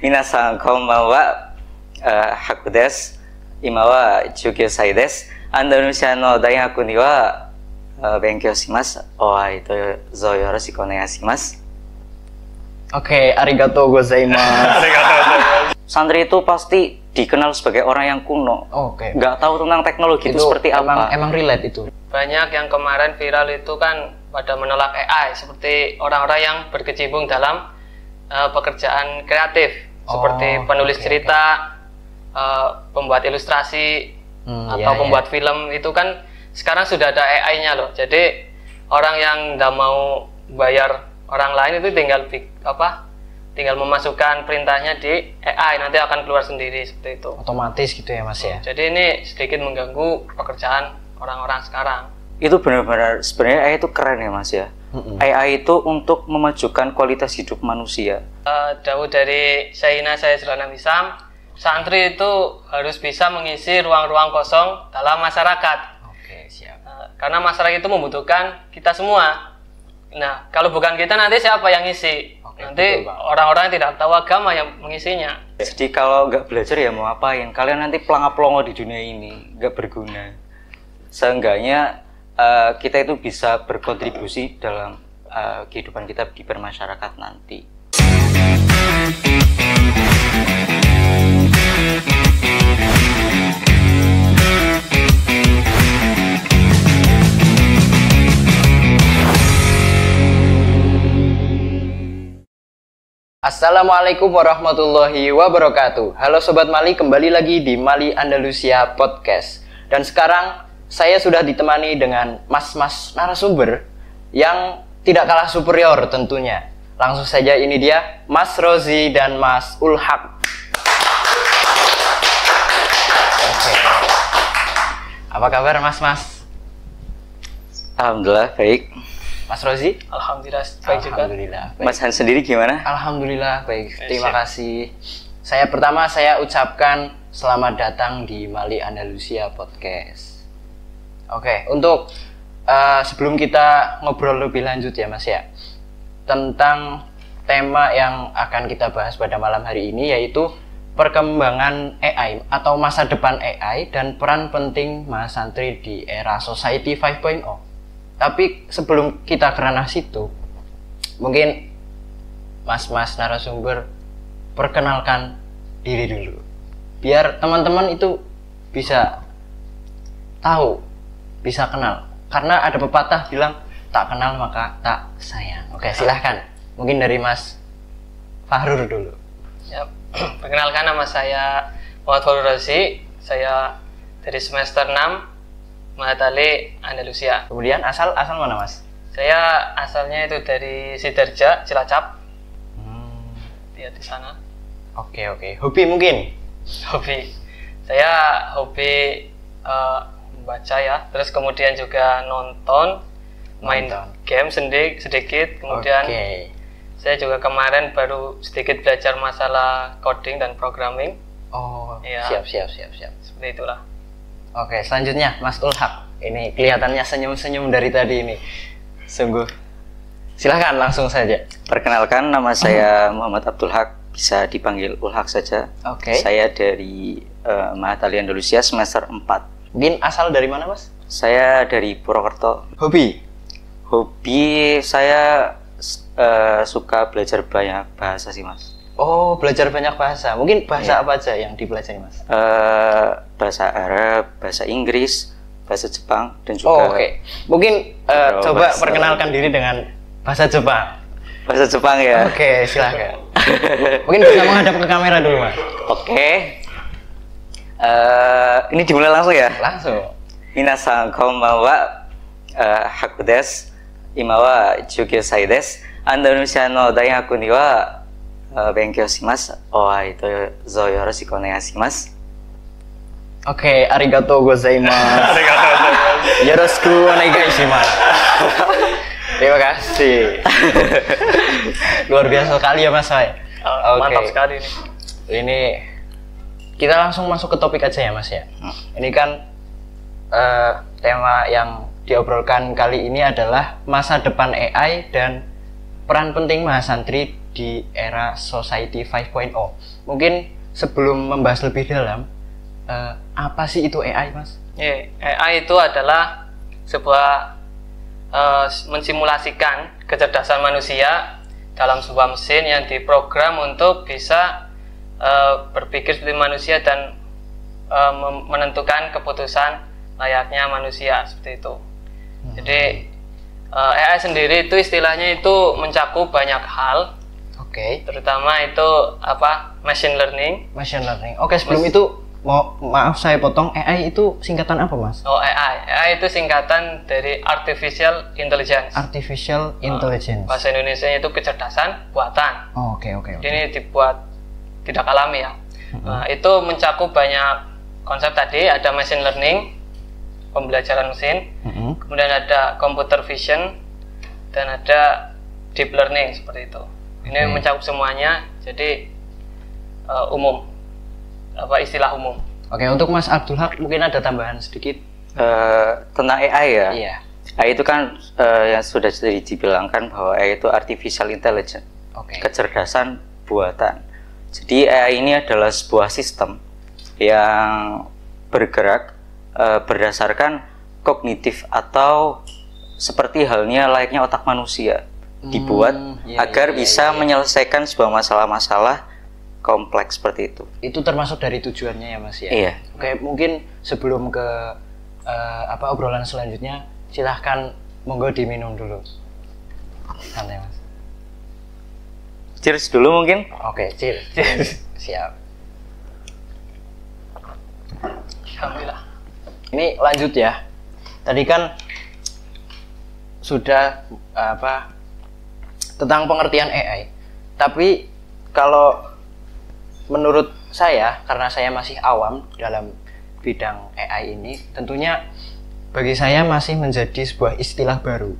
Minasan konbanwa, Haku desu. Ima wa 19歳です。アンダルシアの大学には勉強します。お会いどうぞよろしくお願いします。Oke, arigatou gozaimasu. Santri itu pasti dikenal sebagai orang yang kuno. Oke. Nggak tahu tentang teknologi itu seperti apa. Emang relate itu. Banyak yang kemarin viral itu kan pada menolak AI, seperti orang-orang yang berkecimpung dalam pekerjaan kreatif, seperti penulis cerita, pembuat ilustrasi, atau pembuat film. Itu kan sekarang sudah ada AI-nya loh. Jadi orang yang nggak mau bayar orang lain itu tinggal memasukkan perintahnya di AI, nanti akan keluar sendiri seperti itu. Otomatis gitu ya Mas ya. Jadi ini sedikit mengganggu pekerjaan orang-orang sekarang. Itu benar-benar sebenarnya AI itu keren ya Mas ya. AI itu untuk memajukan kualitas hidup manusia. Dawuh dari Syaina saya Zulana Misam, santri itu harus bisa mengisi ruang-ruang kosong dalam masyarakat. Oke, siap. Karena masyarakat itu membutuhkan kita semua. Nah, kalau bukan kita nanti siapa yang ngisi? Nanti orang-orang yang tidak tahu agama yang mengisinya. Jadi kalau nggak belajar ya mau apain? Kalian nanti pelongo-pelongo di dunia ini, nggak berguna. Seenggaknya kita itu bisa berkontribusi dalam kehidupan kita di bermasyarakat nanti. Assalamualaikum warahmatullahi wabarakatuh. Halo Sobat Mali, kembali lagi di Mali Andalusia Podcast. Dan sekarang saya sudah ditemani dengan mas-mas narasumber yang tidak kalah superior tentunya. Langsung saja, ini dia Mas Rozi dan Mas Ulhaq. Oke. Apa kabar mas-mas? Alhamdulillah baik. Mas Rozi? Alhamdulillah baik juga. Alhamdulillah baik. Mas Han sendiri gimana? Alhamdulillah baik. Terima kasih. Saya ucapkan selamat datang di Mali Andalusia Podcast. Oke, untuk sebelum kita ngobrol lebih lanjut ya Mas ya, tentang tema yang akan kita bahas pada malam hari ini, yaitu perkembangan AI atau masa depan AI dan peran penting mahasantri di era Society 5.0. Tapi sebelum kita ke ranah situ, mungkin mas-mas narasumber perkenalkan diri dulu, biar teman-teman itu bisa tahu, bisa kenal. Karena ada pepatah bilang, tak kenal maka tak sayang. Oke, silahkan. Mungkin dari Mas Fahrur dulu. Ya, perkenalkan, nama saya Muhammad Fahrur Rozi. Saya dari semester 6 Mahatali Andalusia. Kemudian asal mana Mas? Saya asalnya itu dari Sidarja, Cilacap. Dia di sana. Oke. Hobi mungkin? Hobi. Saya hobi membaca ya. Terus kemudian juga nonton, main game sedikit. Kemudian saya juga kemarin baru sedikit belajar masalah coding dan programming. Oh, ya. Siap. Seperti itulah. Oke, selanjutnya Mas Ulhaq. Ini kelihatannya senyum-senyum dari tadi ini. Sungguh. Silahkan langsung saja. Perkenalkan, nama saya Muhammad Abdul Haq. Bisa dipanggil Ulhaq saja. Oke. Saya dari Mahatali Andalusia semester 4. Mungkin asal dari mana Mas? Saya dari Purwokerto. Hobi saya suka belajar banyak bahasa sih Mas. Oh, belajar banyak bahasa. Mungkin bahasa apa aja yang dipelajari Mas? Bahasa Arab, bahasa Inggris, bahasa Jepang, dan juga Mungkin coba perkenalkan diri dengan bahasa Jepang. Bahasa Jepang ya? Oke, silahkan. Mungkin bisa menghadap ke kamera dulu Mas. Oke. Ini dimulai langsung ya? Langsung. Minasan konbanwa, Haku desu. Ima wa 19歳です。アンダルシアの大学には勉強します。お会いどうぞよろしくお願いします。Oke, arigatou gozaimasu. Yoroshiku onegaishimasu. Terima kasih. Luar biasa sekali ya Mas Fai. Mantap sekali ini. Ini kita langsung masuk ke topik aja ya Mas ya. Ini kan tema yang diobrolkan kali ini adalah masa depan AI dan peran penting mahasantri di era Society 5.0. Mungkin sebelum membahas lebih dalam, apa sih itu AI, Mas? AI itu adalah sebuah mensimulasikan kecerdasan manusia dalam sebuah mesin yang diprogram untuk bisa berpikir seperti manusia dan menentukan keputusan layaknya manusia seperti itu. Jadi AI sendiri itu istilahnya itu mencakup banyak hal. Oke. Terutama itu machine learning. Machine learning. Oke, sebelum itu maaf saya potong, AI itu singkatan apa, Mas? AI itu singkatan dari Artificial Intelligence. Artificial Intelligence. Bahasa Indonesia itu kecerdasan buatan. Oke. Ini dibuat tidak alami ya. Nah, itu mencakup banyak konsep tadi, ada machine learning, pembelajaran mesin, kemudian ada computer vision, dan ada deep learning seperti itu. Ini mencakup semuanya, jadi umum. Istilah umum. Oke, untuk Mas Abdul Haq mungkin ada tambahan sedikit tentang AI ya. Iya. AI itu kan yang sudah dibilangkan bahwa AI itu artificial intelligence, kecerdasan buatan. Jadi AI ini adalah sebuah sistem yang bergerak berdasarkan kognitif atau seperti halnya layaknya otak manusia, dibuat agar bisa menyelesaikan sebuah masalah-masalah kompleks seperti itu. Itu termasuk dari tujuannya ya, Mas ya? Iya. Oke, mungkin sebelum ke obrolan selanjutnya, silahkan monggo diminum dulu. Santai, Mas. Cheers dulu mungkin. Oke, cheers. Siap. Alhamdulillah. Ini lanjut ya. Tadi kan sudah tentang pengertian AI. Tapi kalau menurut saya, karena saya masih awam dalam bidang AI ini, tentunya bagi saya masih menjadi sebuah istilah baru.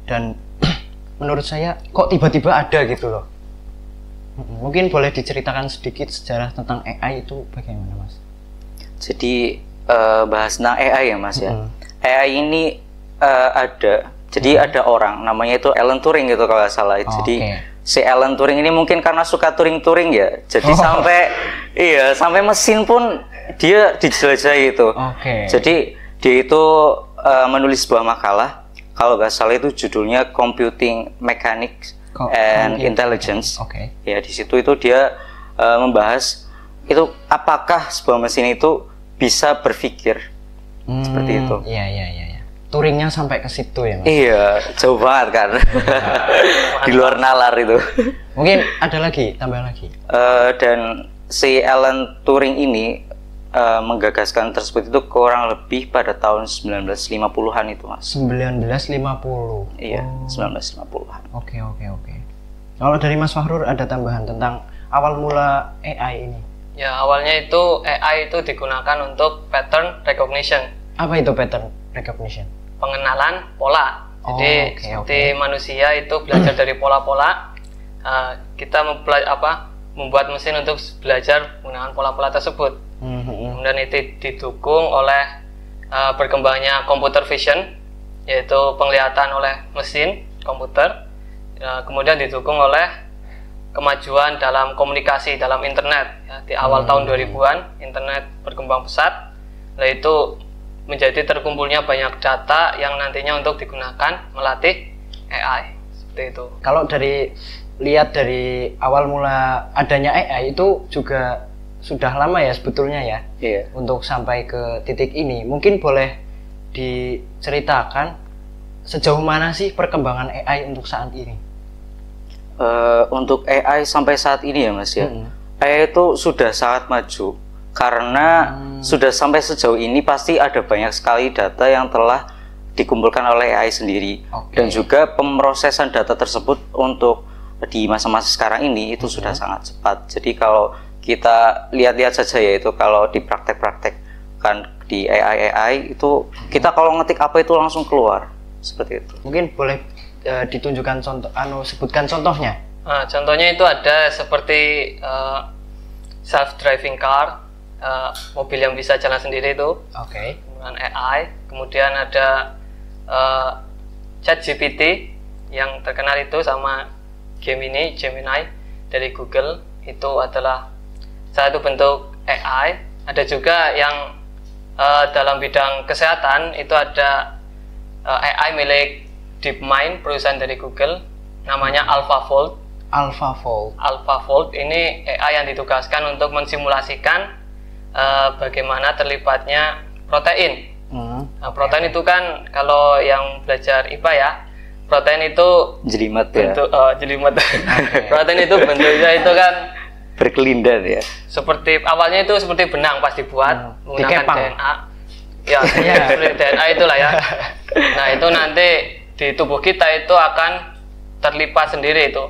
Dan menurut saya kok tiba-tiba ada gitu loh. Mungkin boleh diceritakan sedikit sejarah tentang AI itu bagaimana, Mas? Jadi bahas tentang AI ya, Mas ya. AI ini ada. Jadi ada orang namanya itu Alan Turing gitu kalau nggak salah. Jadi si Alan Turing ini mungkin karena suka Turing ya. Jadi sampai mesin pun dia dijelajahi itu. Jadi dia itu menulis sebuah makalah, kalau nggak salah itu judulnya Computing Mechanics and Intelligence. Ya, di situ itu dia membahas itu apakah sebuah mesin itu bisa berpikir seperti itu. Iya. Turingnya sampai ke situ ya, Mas? Iya, jauh banget kan. Di luar nalar itu. Mungkin ada lagi, tambah lagi. Dan si Alan Turing ini menggagaskan tersebut itu kurang lebih pada tahun 1950-an itu, Mas. 1950. Iya, 1950-an. Oke. Kalau dari Mas Fahrur ada tambahan tentang awal mula AI ini? Ya, awalnya itu AI itu digunakan untuk pattern recognition. Apa itu pattern recognition? Pengenalan pola. Jadi seperti manusia itu belajar dari pola-pola, kita membuat mesin untuk belajar menggunakan pola-pola tersebut. Kemudian itu didukung oleh berkembangnya computer vision, yaitu penglihatan oleh mesin komputer. Kemudian didukung oleh kemajuan dalam komunikasi dalam internet. Di awal tahun 2000-an internet berkembang pesat, itu menjadi terkumpulnya banyak data yang nantinya untuk digunakan melatih AI seperti itu. Kalau lihat dari awal mula adanya AI itu juga sudah lama ya sebetulnya ya. Iya. Untuk sampai ke titik ini, mungkin boleh diceritakan sejauh mana sih perkembangan AI untuk saat ini? Untuk AI sampai saat ini ya, Mas ya. AI itu sudah sangat maju. Karena sudah sampai sejauh ini pasti ada banyak sekali data yang telah dikumpulkan oleh AI sendiri. Dan juga pemrosesan data tersebut untuk di masa-masa sekarang ini itu sudah sangat cepat. Jadi kalau kita lihat-lihat saja ya, itu kalau dipraktek-praktekkan di AI itu kita kalau ngetik apa itu langsung keluar seperti itu. Mungkin boleh ditunjukkan contoh, sebutkan contohnya. Contohnya itu ada seperti self-driving car, mobil yang bisa jalan sendiri itu. Kemudian AI, kemudian ada ChatGPT yang terkenal itu, sama Gemini dari Google, itu adalah salah satu bentuk AI. Ada juga yang dalam bidang kesehatan, itu ada AI milik DeepMind, perusahaan dari Google, namanya AlphaFold. AlphaFold ini AI yang ditugaskan untuk mensimulasikan bagaimana terlibatnya protein. Nah, protein itu kan kalau yang belajar IPA ya, protein itu jelimet ya. Jelimet. Protein itu bentuknya itu kan berkelindan ya. Seperti awalnya itu seperti benang pas dibuat menggunakan DNA. Ya, seperti DNA itulah ya. Nah, itu nanti di tubuh kita itu akan terlipat sendiri itu.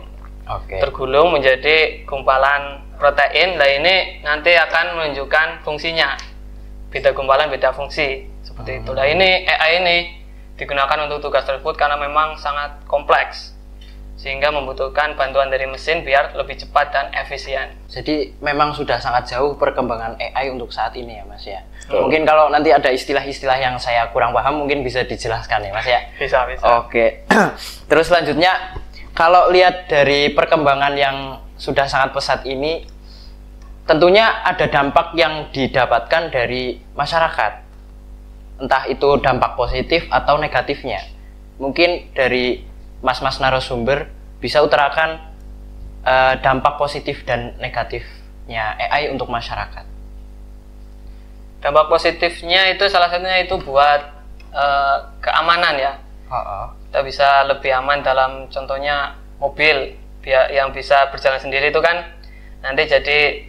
Tergulung menjadi gumpalan protein. Nah, ini nanti akan menunjukkan fungsinya. Beda gumpalan, beda fungsi. Seperti itu. Nah, ini AI ini digunakan untuk tugas tersebut karena memang sangat kompleks, sehingga membutuhkan bantuan dari mesin biar lebih cepat dan efisien. Jadi memang sudah sangat jauh perkembangan AI untuk saat ini ya Mas ya. Mungkin kalau nanti ada istilah-istilah yang saya kurang paham mungkin bisa dijelaskan ya Mas ya. Bisa. Oke. Terus selanjutnya, kalau lihat dari perkembangan yang sudah sangat pesat ini, tentunya ada dampak yang didapatkan dari masyarakat. Entah itu dampak positif atau negatifnya. Mungkin dari mas-mas narasumber bisa utarakan dampak positif dan negatifnya AI untuk masyarakat. Dampak positifnya itu salah satunya itu buat keamanan ya. Kita bisa lebih aman dalam contohnya mobil yang bisa berjalan sendiri itu kan nanti jadi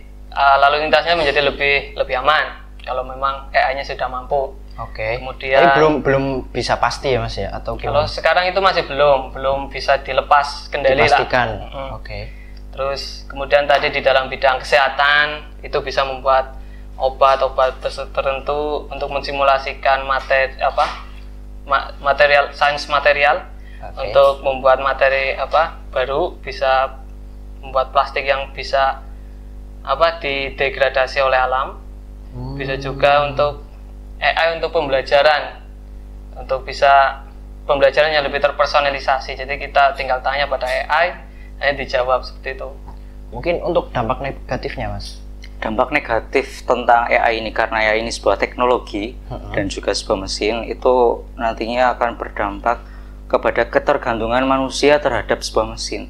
lalu lintasnya menjadi lebih aman kalau memang AI-nya sudah mampu. Kemudian tapi belum bisa pasti ya Mas ya, atau gimana? Kalau sekarang itu masih belum bisa dilepas kendali dipastikan. Terus kemudian tadi di dalam bidang kesehatan itu bisa membuat obat-obat tertentu untuk mensimulasikan sains material untuk membuat materi baru, bisa membuat plastik yang bisa didegradasi oleh alam. Bisa juga untuk AI untuk pembelajaran, untuk bisa pembelajaran yang lebih terpersonalisasi. Jadi kita tinggal tanya pada AI, nanti dijawab seperti itu. Mungkin untuk dampak negatifnya Mas? Dampak negatif tentang AI ini, karena AI ini sebuah teknologi dan juga sebuah mesin, itu nantinya akan berdampak kepada ketergantungan manusia terhadap sebuah mesin.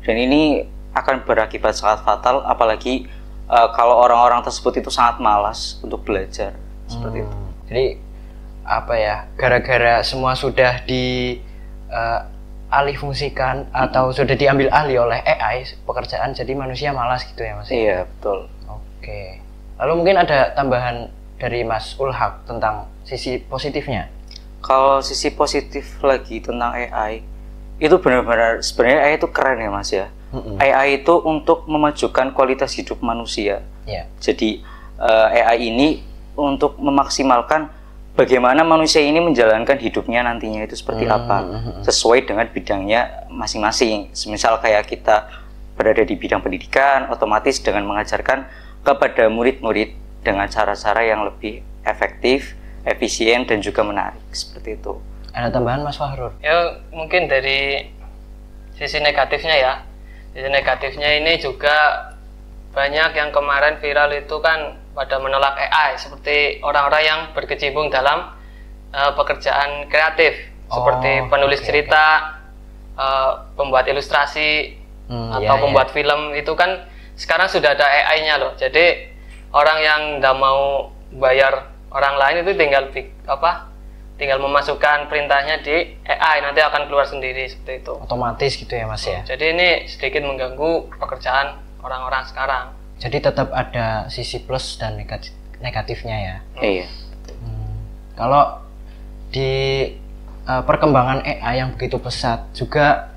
Dan ini akan berakibat sangat fatal, apalagi kalau orang-orang tersebut itu sangat malas untuk belajar. Seperti itu. Jadi gara-gara semua sudah alih fungsikan atau sudah diambil alih oleh AI pekerjaan, jadi manusia malas gitu ya Mas? Iya, betul. Lalu mungkin ada tambahan dari Mas Ulhak tentang sisi positifnya? Kalau sisi positif lagi tentang AI, itu benar-benar sebenarnya AI itu keren ya Mas ya. AI itu untuk memajukan kualitas hidup manusia. Jadi AI ini untuk memaksimalkan bagaimana manusia ini menjalankan hidupnya nantinya itu seperti apa, sesuai dengan bidangnya masing-masing. Semisal kayak kita berada di bidang pendidikan, otomatis dengan mengajarkan kepada murid-murid dengan cara-cara yang lebih efektif, efisien, dan juga menarik, seperti itu. Ada tambahan Mas Fahrur? Ya, mungkin dari sisi negatifnya ya. Sisi negatifnya ini juga banyak yang kemarin viral itu kan pada menolak AI, seperti orang-orang yang berkecimpung dalam pekerjaan kreatif, seperti penulis cerita, pembuat ilustrasi, atau pembuat film. Itu kan sekarang sudah ada AI-nya loh. Jadi orang yang nggak mau bayar orang lain itu tinggal memasukkan perintahnya di AI, nanti akan keluar sendiri seperti itu. Otomatis gitu ya Mas ya? Jadi ini sedikit mengganggu pekerjaan orang-orang sekarang. Jadi tetap ada sisi plus dan negatifnya ya? Iya. Kalau di perkembangan AI yang begitu pesat juga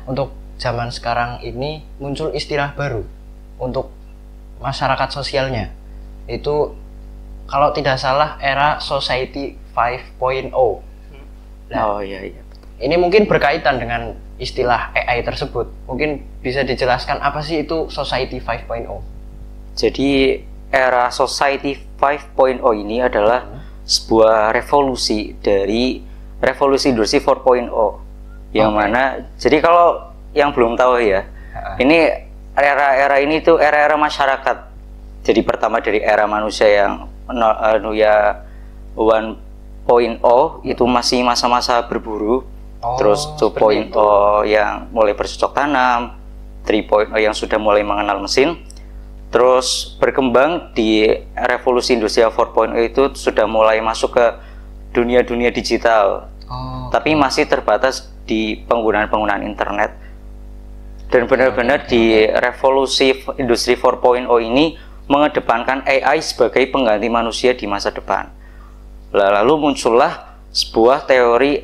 untuk zaman sekarang ini muncul istilah baru untuk masyarakat sosialnya, itu kalau tidak salah era Society 5.0. Ini mungkin berkaitan dengan istilah AI tersebut. Mungkin bisa dijelaskan apa sih itu Society 5.0? Jadi era Society 5.0 ini adalah sebuah revolusi dari revolusi industri 4.0. Yang mana, jadi kalau yang belum tahu ya, ini era-era ini tuh era-era masyarakat. Jadi pertama dari era manusia yang 1.0 itu masih masa-masa berburu. Terus 2.0 yang mulai bercocok tanam, 3.0 yang sudah mulai mengenal mesin. Terus berkembang di revolusi industri 4.0 itu sudah mulai masuk ke dunia-dunia digital. Tapi masih terbatas di penggunaan internet. Dan benar-benar di revolusi industri 4.0 ini mengedepankan AI sebagai pengganti manusia di masa depan. Lalu muncullah sebuah teori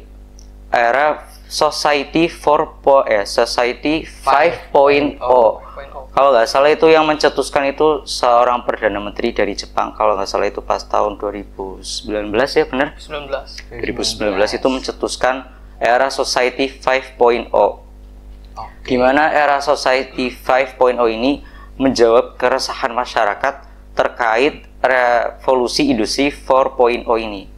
era Society 5.0. Kalau nggak salah itu yang mencetuskan itu seorang Perdana Menteri dari Jepang. Kalau nggak salah itu pas tahun 2019 ya, benar? 2019 itu mencetuskan era Society 5.0. Di mana era Society 5.0 ini menjawab keresahan masyarakat terkait revolusi industri 4.0 ini.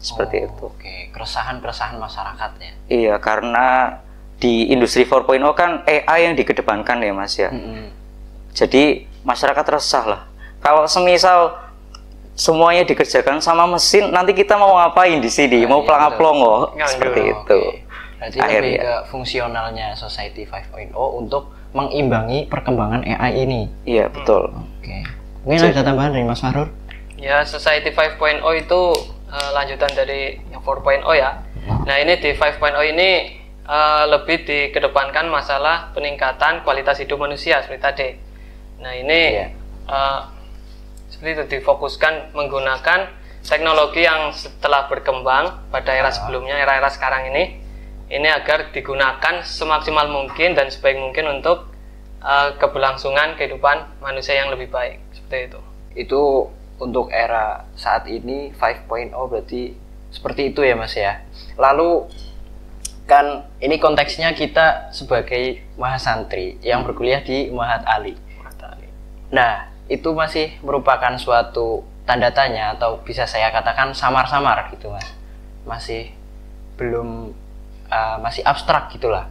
Seperti itu. Keresahan masyarakat ya. Iya, karena di industri 4.0 kan AI yang dikedepankan ya Mas ya. Jadi masyarakat resah lah. Kalau semisal semuanya dikerjakan sama mesin, nanti kita mau ngapain di sini? Mau pelangap-pelongo seperti itu. Berarti lebih ke fungsionalnya Society 5.0 untuk mengimbangi perkembangan AI ini. Iya, betul. Mungkin ada tambahan dari Mas Fahrur? Ya, Society 5.0 itu lanjutan dari yang 4.0 ya. Nah, ini di 5.0 ini lebih dikedepankan masalah peningkatan kualitas hidup manusia seperti tadi. Nah, ini seperti itu difokuskan menggunakan teknologi yang setelah berkembang pada era sebelumnya, era-era sekarang ini agar digunakan semaksimal mungkin dan sebaik mungkin untuk keberlangsungan kehidupan manusia yang lebih baik, seperti itu. Itu untuk era saat ini 5.0 berarti seperti itu ya Mas ya. Lalu kan ini konteksnya kita sebagai mahasantri yang berkuliah di Mahat Ali. Nah, itu masih merupakan suatu tanda tanya atau bisa saya katakan samar-samar gitu Mas. Masih belum masih abstrak gitulah.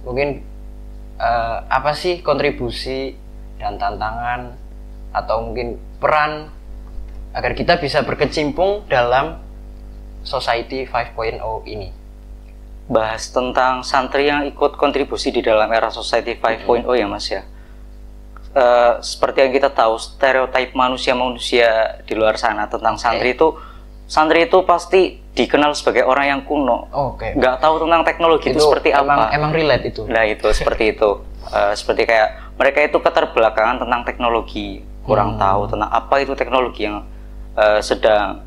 Mungkin apa sih kontribusi dan tantangan atau mungkin peran agar kita bisa berkecimpung dalam Society 5.0 ini? Bahas tentang santri yang ikut kontribusi di dalam era Society 5.0 ya Mas ya. Seperti yang kita tahu, stereotip manusia di luar sana tentang santri itu pasti dikenal sebagai orang yang kuno. Nggak tahu tentang teknologi itu seperti apa. Emang relate itu. Nah itu seperti itu. Seperti kayak mereka itu keterbelakangan tentang teknologi, kurang tahu tentang apa itu teknologi yang sedang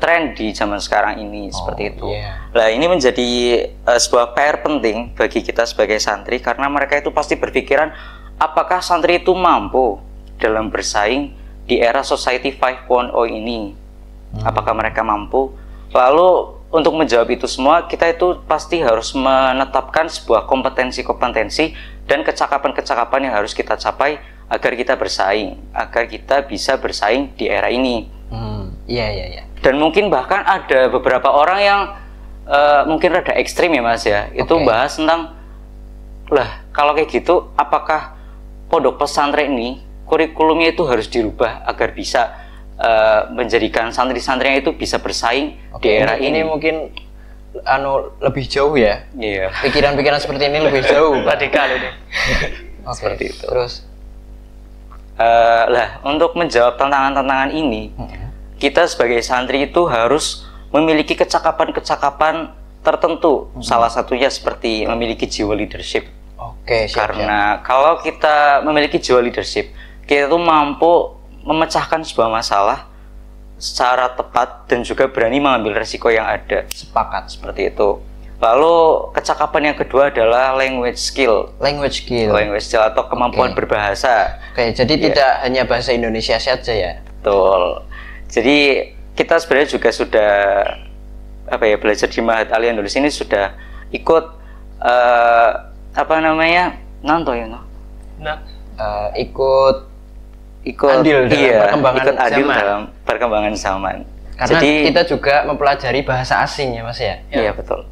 tren di zaman sekarang ini, seperti itu. Nah ini menjadi sebuah PR penting bagi kita sebagai santri, karena mereka itu pasti berpikiran apakah santri itu mampu dalam bersaing di era Society 5.0 ini. Apakah mereka mampu? Lalu untuk menjawab itu semua, kita itu pasti harus menetapkan sebuah kompetensi-kompetensi dan kecakapan-kecakapan yang harus kita capai agar kita bersaing, agar kita bisa bersaing di era ini. Iya. Dan mungkin bahkan ada beberapa orang yang mungkin rada ekstrim ya Mas ya. Itu bahas tentang, lah kalau kayak gitu apakah pondok pesantren ini kurikulumnya itu harus dirubah agar bisa menjadikan santri-santrinya itu bisa bersaing di era ini. Ini mungkin lebih jauh ya. Iya. Pikiran-pikiran seperti ini lebih jauh. Radikal ini. Seperti itu. Terus lah untuk menjawab tantangan-tantangan ini, kita sebagai santri itu harus memiliki kecakapan-kecakapan tertentu. Salah satunya seperti memiliki jiwa leadership. Karena kalau kita memiliki jiwa leadership, kita tuh mampu memecahkan sebuah masalah secara tepat dan juga berani mengambil resiko yang ada. Sepakat. Seperti itu. Lalu kecakapan yang kedua adalah language skill atau kemampuan berbahasa. Jadi tidak hanya bahasa Indonesia saja ya. Betul. Jadi kita sebenarnya juga sudah belajar di Mahat Ali Andalus ini sudah ikut ikut andil dalam perkembangan zaman. Karena jadi kita juga mempelajari bahasa asing ya Mas ya. Iya betul.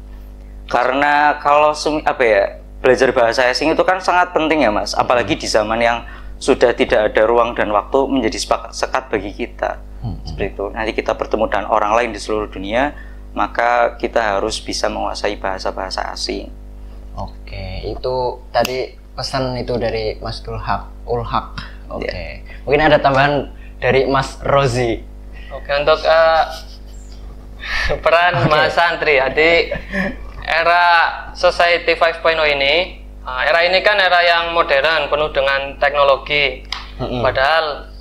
Karena kalau apa ya, belajar bahasa asing itu kan sangat penting ya Mas, apalagi di zaman yang sudah tidak ada ruang dan waktu menjadi sekat bagi kita. Seperti itu. Nanti kita bertemu dengan orang lain di seluruh dunia, maka kita harus bisa menguasai bahasa-bahasa asing. Oke, itu tadi pesan itu dari Mas Ulhak. Oke. Mungkin ada tambahan dari Mas Rozi. Oke, untuk peran Mas Santri. Jadi era Society 5.0 ini, era ini kan era yang modern, penuh dengan teknologi. Padahal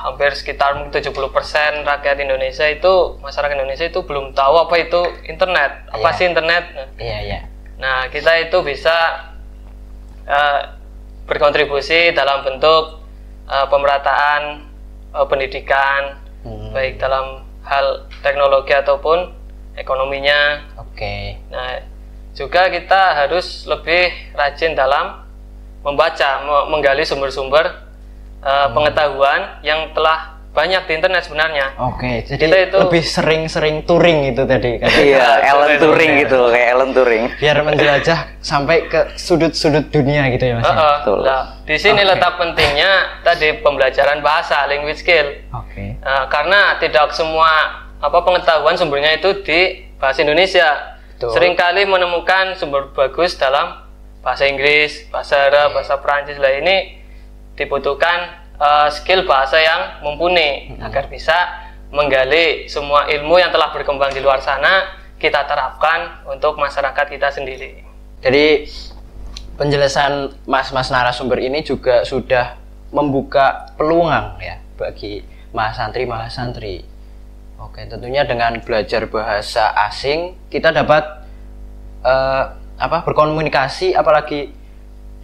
hampir sekitar 70% rakyat Indonesia itu, masyarakat Indonesia itu belum tahu apa itu internet. Apa sih internet? Nah, kita itu bisa berkontribusi dalam bentuk pemerataan pendidikan, baik dalam hal teknologi ataupun ekonominya. Nah, juga kita harus lebih rajin dalam membaca, menggali sumber-sumber pengetahuan yang telah banyak di internet sebenarnya. Jadi kita itu lebih sering-sering touring itu tadi kan. Iya, Alan Turing gitu, kayak Alan Turing. Biar menjelajah sampai ke sudut-sudut dunia gitu ya Mas. Nah, di sini letak pentingnya tadi pembelajaran bahasa, language skill. Karena tidak semua pengetahuan sumbernya itu di bahasa Indonesia. Seringkali menemukan sumber bagus dalam bahasa Inggris, bahasa Arab, bahasa Prancis. Lah ini dibutuhkan skill bahasa yang mumpuni agar bisa menggali semua ilmu yang telah berkembang di luar sana, kita terapkan untuk masyarakat kita sendiri. Jadi penjelasan mas-mas narasumber ini juga sudah membuka peluang ya bagi mahasantri. Tentunya dengan belajar bahasa asing kita dapat berkomunikasi, apalagi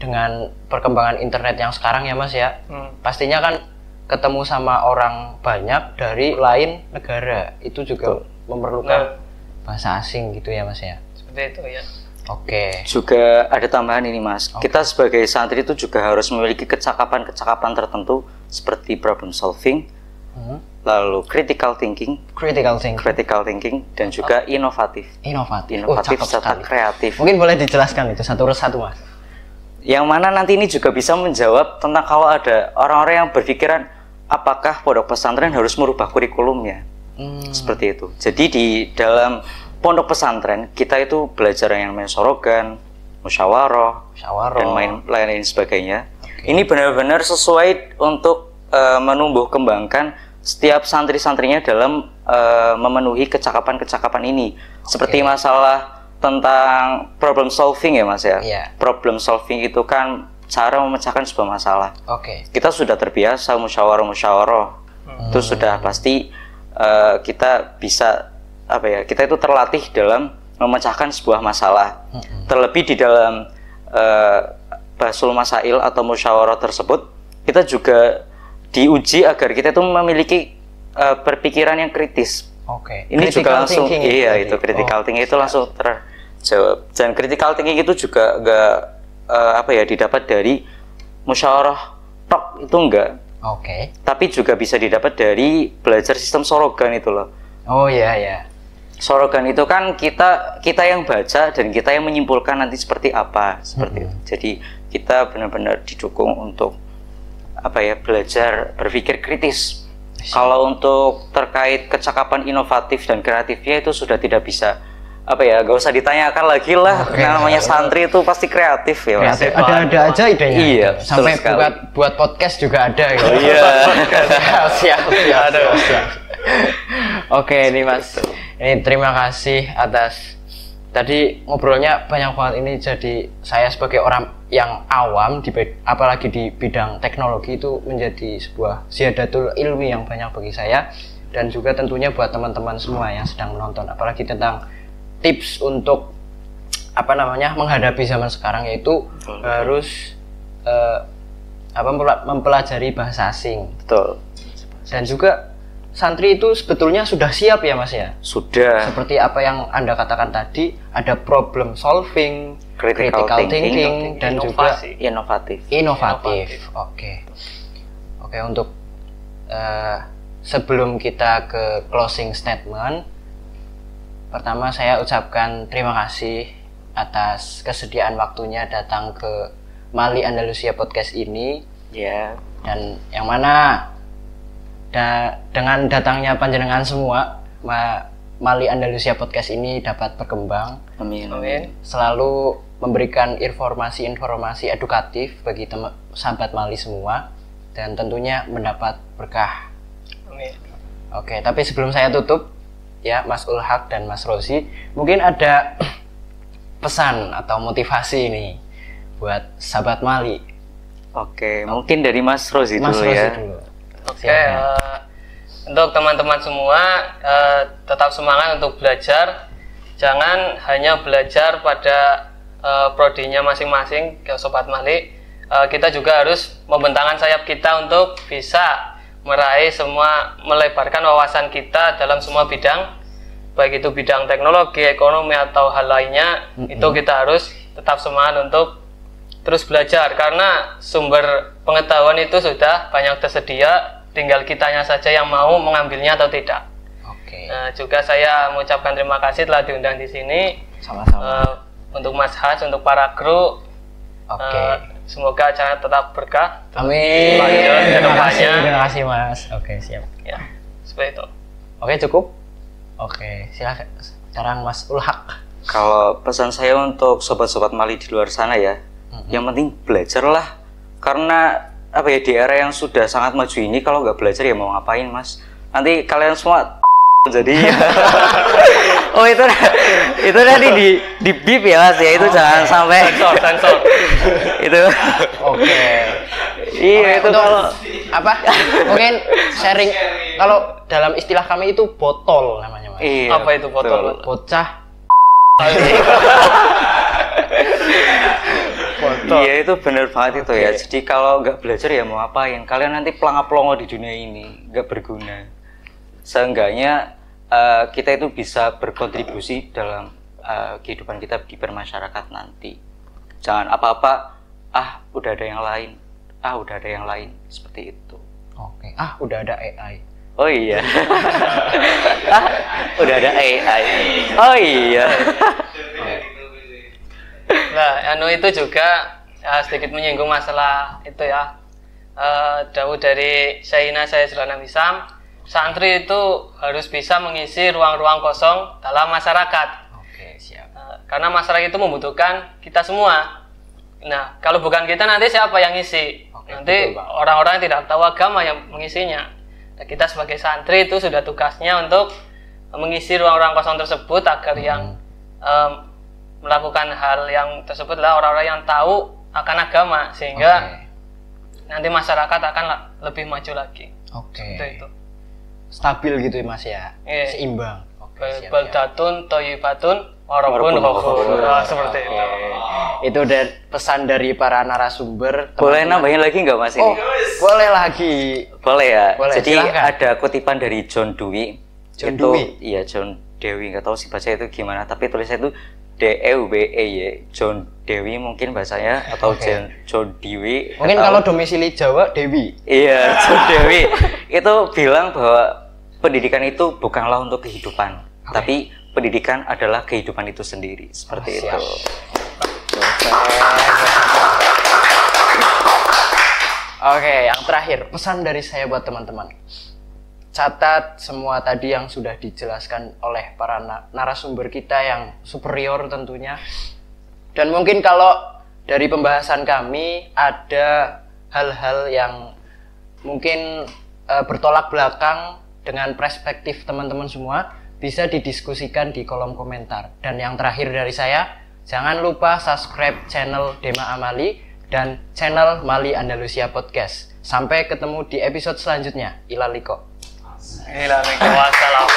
dengan perkembangan internet yang sekarang ya Mas ya. Pastinya kan ketemu sama orang banyak dari lain negara, itu juga memerlukan bahasa asing gitu ya Mas ya. Seperti itu ya. Juga ada tambahan ini Mas. Kita sebagai santri itu juga harus memiliki kecakapan tertentu seperti problem solving, lalu critical thinking dan juga inovatif serta kreatif. Mungkin boleh dijelaskan itu satu persatu Mas. Yang mana nanti ini juga bisa menjawab tentang kalau ada orang-orang yang berpikiran apakah pondok pesantren harus merubah kurikulumnya. Seperti itu. Jadi di dalam pondok pesantren kita itu belajar yang namanya sorogan, musyawarah dan lain-lain sebagainya. Ini benar-benar sesuai untuk menumbuh kembangkan setiap santri-santrinya dalam memenuhi kecakapan-kecakapan ini. Seperti masalah tentang problem solving ya Mas ya. Problem solving itu kan cara memecahkan sebuah masalah. Kita sudah terbiasa musyawarah. Itu sudah pasti kita bisa kita itu terlatih dalam memecahkan sebuah masalah. Terlebih di dalam basul masail atau musyawarah tersebut, kita juga diuji agar kita itu memiliki berpikiran yang kritis. Ini critical juga langsung critical thinking itu langsung terjawab. Dan critical thinking itu juga enggak didapat dari musyawarah tok, itu enggak. Tapi juga bisa didapat dari belajar sistem sorogan itu loh. Sorogan itu kan kita yang baca dan kita yang menyimpulkan nanti seperti apa, seperti itu. Jadi kita benar-benar didukung untuk belajar berpikir kritis. Kalau untuk terkait kecakapan inovatif dan kreatifnya itu sudah tidak bisa gak usah ditanyakan lagi lah. Namanya santri itu pasti kreatif ya Mas. Ada aja idenya. Iya, sampai buat podcast juga ada gitu. Siap. Ini Mas. Ini terima kasih atas tadi ngobrolnya banyak banget ini. Jadi saya sebagai orang yang awam apalagi di bidang teknologi itu menjadi sebuah ziyadatul ilmi yang banyak bagi saya, dan juga tentunya buat teman-teman semua yang sedang menonton, apalagi tentang tips untuk menghadapi zaman sekarang, yaitu harus mempelajari bahasa asing. Dan juga santri itu sebetulnya sudah siap ya Mas ya? Sudah. Seperti apa yang Anda katakan tadi, ada problem solving, critical thinking dan inovasi. juga inovatif. Oke, untuk sebelum kita ke closing statement, pertama saya ucapkan terima kasih atas kesediaan waktunya datang ke Mali Andalusia Podcast ini. Ya. Dan yang mana dengan datangnya panjenengan semua, Mali Andalusia Podcast ini dapat berkembang. Amin. Selalu memberikan informasi-informasi edukatif bagi sahabat Mali semua dan tentunya mendapat berkah. Amin. Oke, tapi sebelum saya tutup ya, Mas Ulhak dan Mas Rozi, mungkin ada pesan atau motivasi nih buat sahabat Mali. Oke, mungkin dari Mas Rozi Mas dulu Rozi ya. dulu. Oke, untuk teman-teman semua tetap semangat untuk belajar. Jangan hanya belajar pada prodinya masing-masing ke Sobat Mali. Kita juga harus membentangkan sayap kita untuk bisa meraih semua, melebarkan wawasan kita dalam semua bidang, baik itu bidang teknologi, ekonomi atau hal lainnya. Itu kita harus tetap semangat untuk terus belajar, karena sumber pengetahuan itu sudah banyak tersedia, tinggal kitanya saja yang mau mengambilnya atau tidak. Oke. Juga saya mengucapkan terima kasih telah diundang di sini. Sama-sama. Untuk Mas Has, untuk para kru. Oke. Semoga acara tetap berkah. Amin. Terima kasih Mas. Oke, siap. Ya, seperti itu. Oke, cukup. Oke, silakan. Sekarang Mas Ulhak. Kalau pesan saya untuk sobat-sobat Mali di luar sana ya, yang penting belajarlah. Karena apa ya, di era yang sudah sangat maju ini, kalau nggak belajar ya mau ngapain Mas? Nanti kalian semua jadi oh itu nanti di bip ya Mas ya, itu jangan sampai sensor itu. Oke. Iya, itu kalau apa? Mungkin sharing, kalau dalam istilah kami itu botol namanya Mas. iya, apa itu botol? betul. Bocah. Iya, itu bener banget itu ya. Jadi kalau nggak belajar ya mau ngapain? Kalian nanti pelangap-pelongo di dunia ini, nggak berguna. Seenggaknya kita itu bisa berkontribusi dalam kehidupan kita di bermasyarakat nanti. Jangan apa-apa, udah ada yang lain, udah ada yang lain, seperti itu. Oke. Udah ada AI. Oh iya. Udah ada AI. Oh iya. Nah, itu juga sedikit menyinggung masalah itu ya. Dawuh dari Sayyidina Sayyidina Wisam, santri itu harus bisa mengisi ruang-ruang kosong dalam masyarakat. Oke, siap. Karena masyarakat itu membutuhkan kita semua. Nah, kalau bukan kita nanti siapa yang ngisi? Oke, Nanti betul, Bang. orang-orang yang tidak tahu agama yang mengisinya. Nah, kita sebagai santri itu sudah tugasnya untuk mengisi ruang-ruang kosong tersebut agar yang melakukan hal yang tersebut adalah orang-orang yang tahu akan agama, sehingga nanti masyarakat akan lebih maju lagi. Oke. Seperti itu. Stabil gitu ya Mas ya. Iya. Seimbang. Oke, siap. Baldatun thayyibatun warabun ghafur. Seperti itu. Itu udah pesan dari para narasumber. Boleh teman-teman. nambahin lagi nggak Mas ini? Boleh lagi. Boleh ya. Boleh, Jadi silakan. ada kutipan dari John Dewey. John itu, Dewey? Iya, John Dewey. Nggak tahu sih baca itu gimana, tapi tulisnya itu DEWEY. John Dewey mungkin bahasanya, atau John Dewey. Mungkin atau- kalau domisili Jawa, Dewi. Iya, John Dewey itu bilang bahwa pendidikan itu bukanlah untuk kehidupan, tapi pendidikan adalah kehidupan itu sendiri. Seperti itu. Oke, yang terakhir, pesan dari saya buat teman-teman. Catat semua tadi yang sudah dijelaskan oleh para narasumber kita yang superior tentunya. Dan mungkin kalau dari pembahasan kami ada hal-hal yang mungkin bertolak belakang dengan perspektif teman-teman semua, bisa didiskusikan di kolom komentar. Dan yang terakhir dari saya, jangan lupa subscribe channel Dema Amali dan channel Mali Andalusia Podcast. Sampai ketemu di episode selanjutnya. Ilaliko. Wassalam.